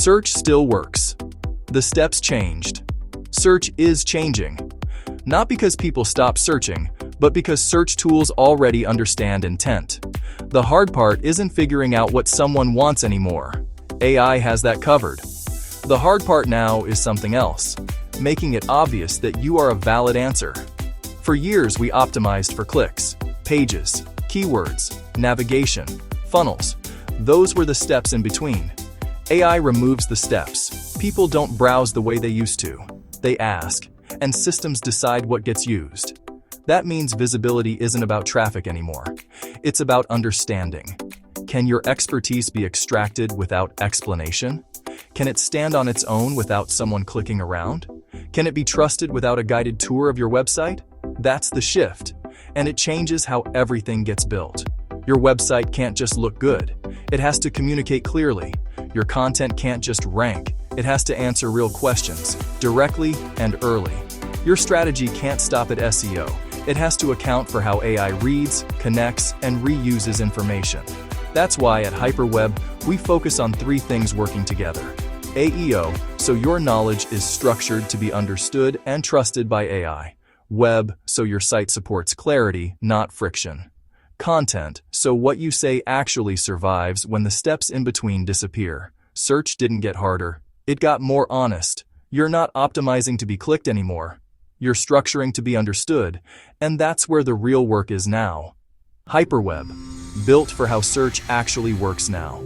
Search still works. The steps changed. Search is changing. Not because people stopped searching, but because search tools already understand intent. The hard part isn't figuring out what someone wants anymore. AI has that covered. The hard part now is something else, making it obvious that you are a valid answer. For years, we optimized for clicks, pages, keywords, navigation, funnels. Those were the steps in between. AI removes the steps. People don't browse the way they used to. They ask, and systems decide what gets used. That means visibility isn't about traffic anymore. It's about understanding. Can your expertise be extracted without explanation? Can it stand on its own without someone clicking around? Can it be trusted without a guided tour of your website? That's the shift, and it changes how everything gets built. Your website can't just look good. It has to communicate clearly. Your content can't just rank. It has to answer real questions, directly and early. Your strategy can't stop at SEO. It has to account for how AI reads, connects, and reuses information. That's why at Hyperweb, we focus on 3 things working together. AEO, so your knowledge is structured to be understood and trusted by AI. Web, so your site supports clarity, not friction. Content, so what you say actually survives when the steps in between disappear. Search didn't get harder. It got more honest. You're not optimizing to be clicked anymore. You're structuring to be understood, and that's where the real work is now. Hyperweb, built for how search actually works now.